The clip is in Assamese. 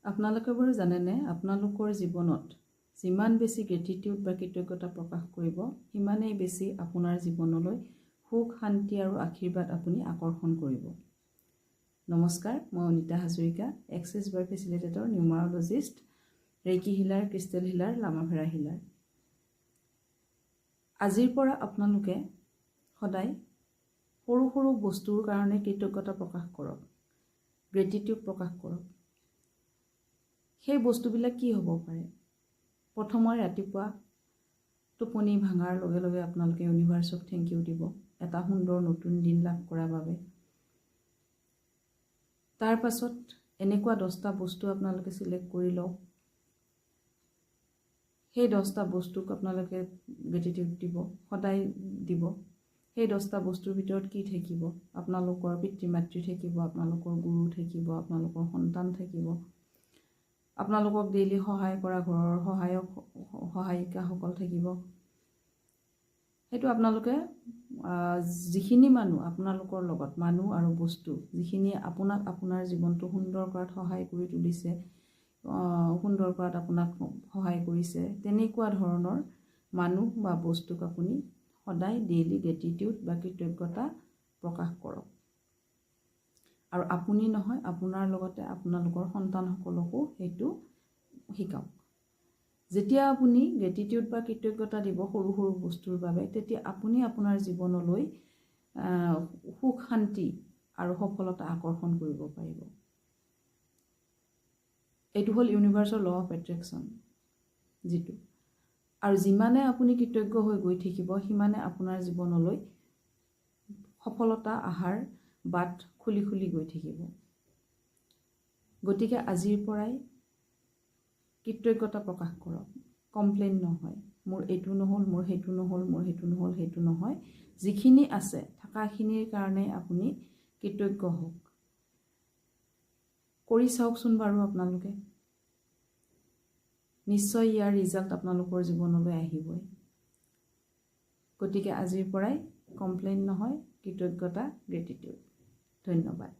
আপোনালোকে বাৰু জানেনে আপোনালোকৰ জীৱনত যিমান বেছি গ্ৰেটিটিউড বা কৃতজ্ঞতা প্ৰকাশ কৰিব সিমানেই বেছি আপোনাৰ জীৱনলৈ সুখ শান্তি আৰু আশীৰ্বাদ আপুনি আকৰ্ষণ কৰিব। নমস্কাৰ, মই Anita Hazarika, access bars facilitator, numerologist, reiki healer, crystal healer, লামাভেৰা হিলাৰ। আজিৰ পৰা আপোনালোকে সদায় সৰু সৰু বস্তুৰ কাৰণে কৃতজ্ঞতা প্ৰকাশ কৰক, গ্ৰেটিটিউড প্ৰকাশ কৰক। সেই বস্তুবিলাক কি হ'ব পাৰে? প্ৰথমে ৰাতিপুৱা টোপনি ভাঙাৰ লগে লগে আপোনালোকে ইউনিভাৰ্চক থেংক ইউ দিব এটা সুন্দৰ নতুন দিন লাভ কৰাৰ বাবে। তাৰ পাছত এনেকুৱা 10টা বস্তু আপোনালোকে চিলেক্ট কৰি লওক। সেই 10টা বস্তুক আপোনালোকে গ্ৰেটিটিউড দিব, সদায় দিব। সেই 10টা বস্তুৰ ভিতৰত কি থাকিব? আপোনালোকৰ পিতৃ মাতৃ থাকিব, আপোনালোকৰ গুৰু থাকিব, আপোনালোকৰ সন্তান থাকিব, আপোনালোকক ডেইলি সহায় কৰা ঘৰৰ সহায়িকাসকল থাকিব। সেইটো আপোনালোকে যিখিনি মানুহ আপোনালোকৰ লগত, মানুহ আৰু বস্তু যিখিনি আপোনাক আপোনাৰ জীৱনটো সুন্দৰ কৰাত সহায় কৰি তুলিছে, সুন্দৰ কৰাত আপোনাক সহায় কৰিছে, তেনেকুৱা ধৰণৰ মানুহ বা বস্তুক আপুনি সদায় ডেইলি গ্ৰেটিটিউড বা কৃতজ্ঞতা প্ৰকাশ কৰক। আৰু আপুনি নহয়, আপোনাৰ লগতে আপোনালোকৰ সন্তানসকলকো সেইটো শিকাওক। যেতিয়া আপুনি গ্ৰেটিটিউড বা কৃতজ্ঞতা দিব সৰু সৰু বস্তুৰ বাবে, তেতিয়া আপুনি আপোনাৰ জীৱনলৈ সুখ শান্তি আৰু সফলতা আকৰ্ষণ কৰিব পাৰিব। এইটো হ'ল ইউনিভাৰ্চৰ ল অফ এট্ৰেকশ্যন যিটো। আৰু যিমানে আপুনি কৃতজ্ঞ হৈ গৈ থাকিব, সিমানে আপোনাৰ জীৱনলৈ সফলতা অহাৰ বাট খুলি খুলি গৈ থাকিব। গতিকে আজিৰ পৰাই কৃতজ্ঞতা প্ৰকাশ কৰক, কমপ্লেইন নহয়, মোৰ এইটো নহ'ল, মোৰ সেইটো নহ'ল, মোৰ সেইটো নহ'ল, সেইটো নহয়। যিখিনি আছে থকাখিনিৰ কাৰণে আপুনি কৃতজ্ঞ হওক। কৰি চাওকচোন বাৰু আপোনালোকে, নিশ্চয় ইয়াৰ ৰিজাল্ট আপোনালোকৰ জীৱনলৈ আহিবই। গতিকে আজিৰ পৰাই কমপ্লেইন নহয়, কৃতজ্ঞতা, গ্ৰেটিটিউড। ধন্যবাদ।